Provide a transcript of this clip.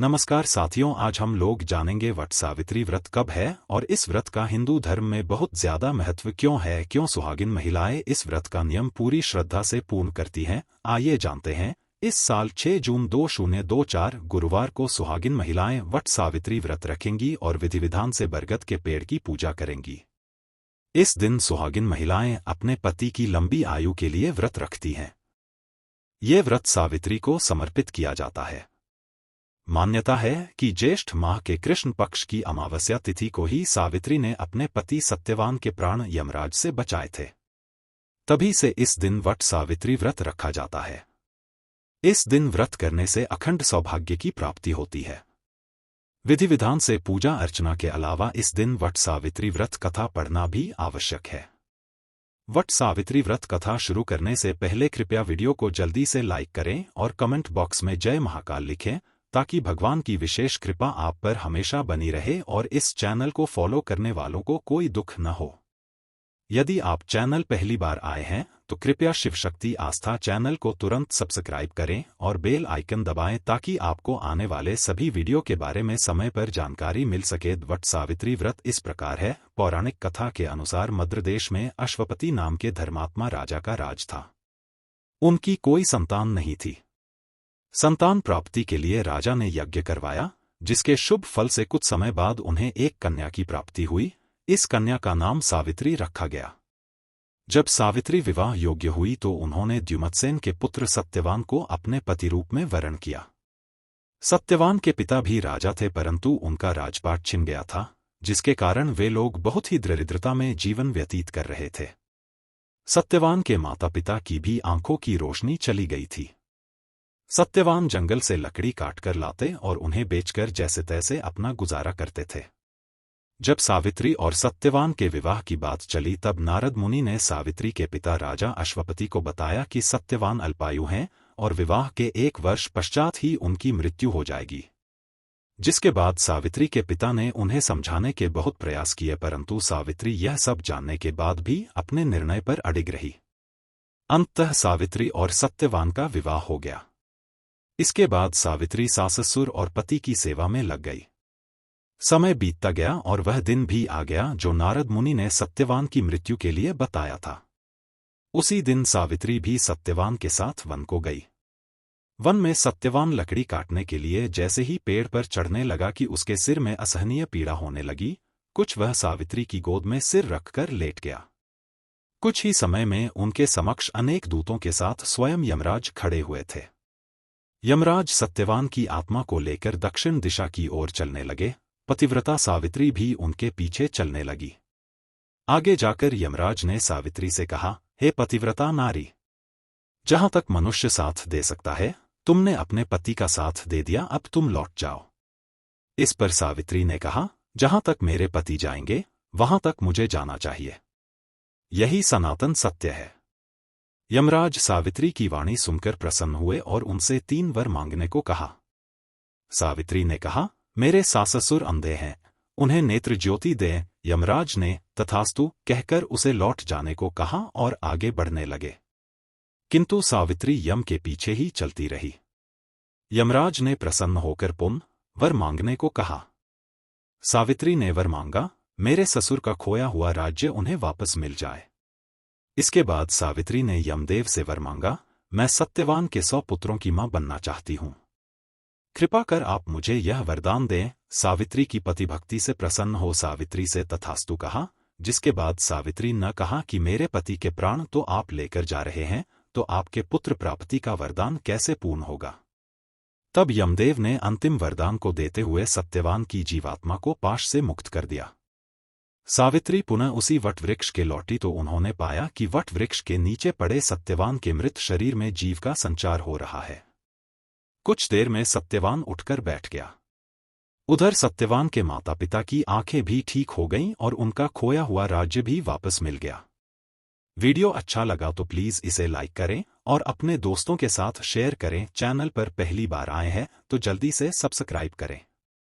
नमस्कार साथियों, आज हम लोग जानेंगे वट सावित्री व्रत कब है और इस व्रत का हिंदू धर्म में बहुत ज्यादा महत्व क्यों है। क्यों सुहागिन महिलाएं इस व्रत का नियम पूरी श्रद्धा से पूर्ण करती हैं। आइए जानते हैं। इस साल 6 जून 2024 गुरुवार को सुहागिन महिलाएं वट सावित्री व्रत रखेंगी और विधि विधान से बरगद के पेड़ की पूजा करेंगी। इस दिन सुहागिन महिलाएं अपने पति की लंबी आयु के लिए व्रत रखती हैं। ये व्रत सावित्री को समर्पित किया जाता है। मान्यता है कि ज्येष्ठ माह के कृष्ण पक्ष की अमावस्या तिथि को ही सावित्री ने अपने पति सत्यवान के प्राण यमराज से बचाए थे। तभी से इस दिन वट सावित्री व्रत रखा जाता है। इस दिन व्रत करने से अखंड सौभाग्य की प्राप्ति होती है। विधि विधान से पूजा अर्चना के अलावा इस दिन वट सावित्री व्रत कथा पढ़ना भी आवश्यक है। वट सावित्री व्रत कथा शुरू करने से पहले कृपया वीडियो को जल्दी से लाइक करें और कमेंट बॉक्स में जय महाकाल लिखें, ताकि भगवान की विशेष कृपा आप पर हमेशा बनी रहे और इस चैनल को फॉलो करने वालों को कोई दुख न हो। यदि आप चैनल पहली बार आए हैं तो कृपया शिव शक्ति आस्था चैनल को तुरंत सब्सक्राइब करें और बेल आइकन दबाएं, ताकि आपको आने वाले सभी वीडियो के बारे में समय पर जानकारी मिल सके। वट सावित्री व्रत इस प्रकार है। पौराणिक कथा के अनुसार मद्र देश में अश्वपति नाम के धर्मात्मा राजा का राज था। उनकी कोई संतान नहीं थी। संतान प्राप्ति के लिए राजा ने यज्ञ करवाया, जिसके शुभ फल से कुछ समय बाद उन्हें एक कन्या की प्राप्ति हुई। इस कन्या का नाम सावित्री रखा गया। जब सावित्री विवाह योग्य हुई तो उन्होंने द्युमत्सेन के पुत्र सत्यवान को अपने पति रूप में वरण किया। सत्यवान के पिता भी राजा थे, परंतु उनका राजपाट छिन गया था, जिसके कारण वे लोग बहुत ही दरिद्रता में जीवन व्यतीत कर रहे थे। सत्यवान के माता पिता की भी आंखों की रोशनी चली गई थी। सत्यवान जंगल से लकड़ी काटकर लाते और उन्हें बेचकर जैसे तैसे अपना गुजारा करते थे। जब सावित्री और सत्यवान के विवाह की बात चली तब नारद मुनि ने सावित्री के पिता राजा अश्वपति को बताया कि सत्यवान अल्पायु हैं और विवाह के 1 वर्ष पश्चात ही उनकी मृत्यु हो जाएगी। जिसके बाद सावित्री के पिता ने उन्हें समझाने के बहुत प्रयास किए, परंतु सावित्री यह सब जानने के बाद भी अपने निर्णय पर अडिग रही। अंततः सावित्री और सत्यवान का विवाह हो गया। इसके बाद सावित्री सास ससुर और पति की सेवा में लग गई। समय बीतता गया और वह दिन भी आ गया जो नारद मुनि ने सत्यवान की मृत्यु के लिए बताया था। उसी दिन सावित्री भी सत्यवान के साथ वन को गई। वन में सत्यवान लकड़ी काटने के लिए जैसे ही पेड़ पर चढ़ने लगा कि उसके सिर में असहनीय पीड़ा होने लगी। कुछ वह सावित्री की गोद में सिर रखकर लेट गया। कुछ ही समय में उनके समक्ष अनेक दूतों के साथ स्वयं यमराज खड़े हुए थे। यमराज सत्यवान की आत्मा को लेकर दक्षिण दिशा की ओर चलने लगे। पतिव्रता सावित्री भी उनके पीछे चलने लगी। आगे जाकर यमराज ने सावित्री से कहा, हे पतिव्रता नारी, जहां तक मनुष्य साथ दे सकता है तुमने अपने पति का साथ दे दिया, अब तुम लौट जाओ। इस पर सावित्री ने कहा, जहां तक मेरे पति जाएंगे वहां तक मुझे जाना चाहिए। यही सनातन सत्य है। यमराज सावित्री की वाणी सुनकर प्रसन्न हुए और उनसे 3 वर मांगने को कहा। सावित्री ने कहा, मेरे सास ससुर अंधे हैं, उन्हें नेत्र ज्योति दें। यमराज ने तथास्तु कहकर उसे लौट जाने को कहा और आगे बढ़ने लगे, किंतु सावित्री यम के पीछे ही चलती रही। यमराज ने प्रसन्न होकर पुनः वर मांगने को कहा। सावित्री ने वर मांगा, मेरे ससुर का खोया हुआ राज्य उन्हें वापस मिल जाए। इसके बाद सावित्री ने यमदेव से वर मांगा, मैं सत्यवान के 100 पुत्रों की मां बनना चाहती हूं, कृपा कर आप मुझे यह वरदान दें। सावित्री की पति भक्ति से प्रसन्न हो सावित्री से तथास्तु कहा। जिसके बाद सावित्री न कहा कि मेरे पति के प्राण तो आप लेकर जा रहे हैं, तो आपके पुत्र प्राप्ति का वरदान कैसे पूर्ण होगा। तब यमदेव ने अंतिम वरदान को देते हुए सत्यवान की जीवात्मा को पाश से मुक्त कर दिया। सावित्री पुनः उसी वट वृक्ष के लौटी तो उन्होंने पाया कि वट वृक्ष के नीचे पड़े सत्यवान के मृत शरीर में जीव का संचार हो रहा है। कुछ देर में सत्यवान उठकर बैठ गया। उधर सत्यवान के माता पिता की आंखें भी ठीक हो गईं और उनका खोया हुआ राज्य भी वापस मिल गया। वीडियो अच्छा लगा तो प्लीज इसे लाइक करें और अपने दोस्तों के साथ शेयर करें। चैनल पर पहली बार आए हैं तो जल्दी से सब्सक्राइब करें।